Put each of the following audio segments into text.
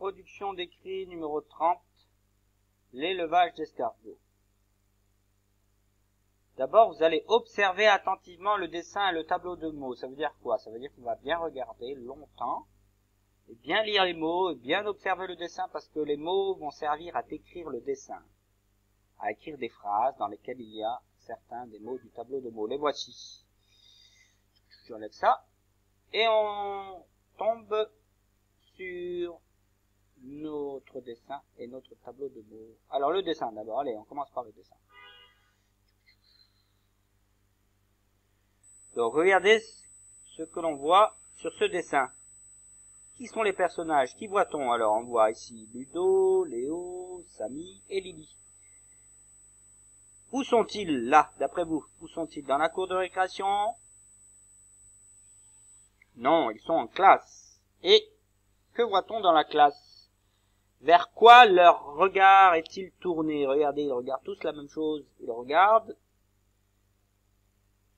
production d'écrit numéro 30, l'élevage d'escargots. D'abord, vous allez observer attentivement le dessin et le tableau de mots. Ça veut dire quoi? Ça veut dire qu'on va bien regarder longtemps, et bien lire les mots, et bien observer le dessin, parce que les mots vont servir à décrire le dessin, à écrire des phrases dans lesquelles il y a certains des mots du tableau de mots. Les voici. J'enlève ça, et on tombe sur notre dessin et notre tableau de mots. Alors le dessin d'abord, allez, on commence par le dessin. Donc regardez ce que l'on voit sur ce dessin. Qui sont les personnages? Qui voit-on? Alors on voit ici Ludo, Léo, Samy et Lily. Où sont-ils là, d'après vous? Où sont-ils? Dans la cour de récréation? Non, ils sont en classe. Et que voit-on dans la classe? Vers quoi leur regard est-il tourné? Regardez, ils regardent tous la même chose. Ils regardent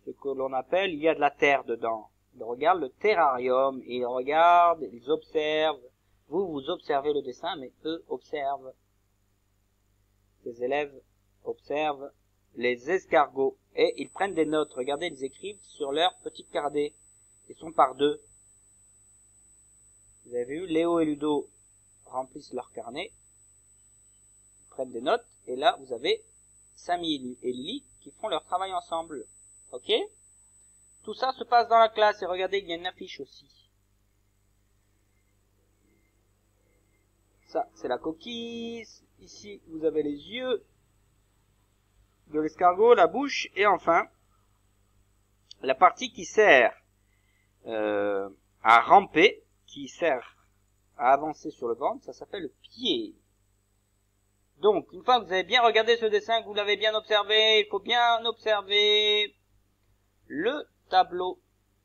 ce que l'on appelle, il y a de la terre dedans. Ils regardent le terrarium, et ils regardent, ils observent. Vous observez le dessin, mais eux observent. Les élèves observent les escargots, et ils prennent des notes. Regardez, ils écrivent sur leur petit carnet. Ils sont par deux. Vous avez vu, Léo et Ludo remplissent leur carnet, ils prennent des notes, et là, vous avez Samy et Lily qui font leur travail ensemble. Ok? Tout ça se passe dans la classe, et regardez, il y a une affiche aussi. Ça, c'est la coquille. Ici, vous avez les yeux de l'escargot, la bouche, et enfin, la partie qui sert à ramper, qui sert à avancer sur le ventre, ça s'appelle le pied. Donc, une fois que vous avez bien regardé ce dessin, que vous l'avez bien observé, il faut bien observer le tableau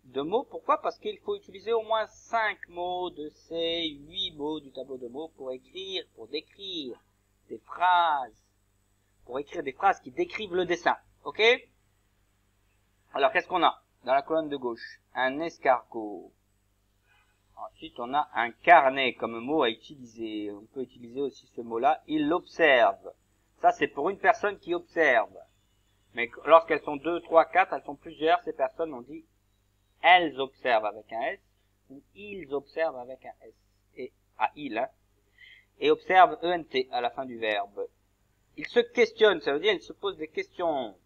de mots. Pourquoi? Parce qu'il faut utiliser au moins 5 mots de ces 8 mots du tableau de mots pour écrire, pour décrire des phrases, pour écrire des phrases qui décrivent le dessin. Ok? Alors, qu'est-ce qu'on a dans la colonne de gauche? Un escargot. Ensuite, on a un carnet comme mot à utiliser. On peut utiliser aussi ce mot-là. Il observe. Ça, c'est pour une personne qui observe. Mais lorsqu'elles sont 2, 3, 4, elles sont plusieurs. Ces personnes, on dit elles observent avec un S ou ils observent avec un S. Et à il, hein. Et observe ENT à la fin du verbe. Il se questionne, ça veut dire il se pose des questions.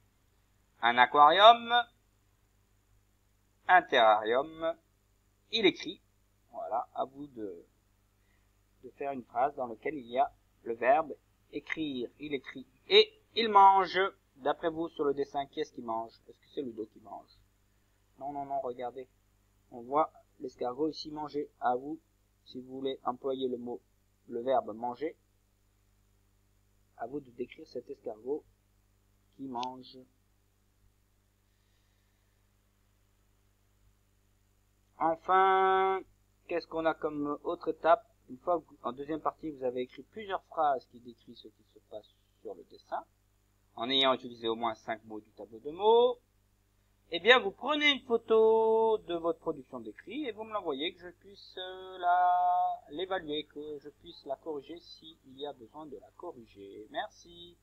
Un aquarium, un terrarium, il écrit. Voilà, à vous de faire une phrase dans laquelle il y a le verbe écrire. Il écrit. Et il mange. D'après vous, sur le dessin, qui est-ce qui mange? Est-ce que c'est Ludo qui mange? Non, non, non, regardez. On voit l'escargot ici manger. À vous, si vous voulez employer le verbe manger, à vous de décrire cet escargot qui mange. Enfin, qu'est-ce qu'on a comme autre étape? Une fois en deuxième partie, vous avez écrit plusieurs phrases qui décrivent ce qui se passe sur le dessin, en ayant utilisé au moins 5 mots du tableau de mots, eh bien, vous prenez une photo de votre production d'écrit et vous me l'envoyez, que je puisse l'évaluer, que je puisse la corriger s'il y a besoin de la corriger. Merci.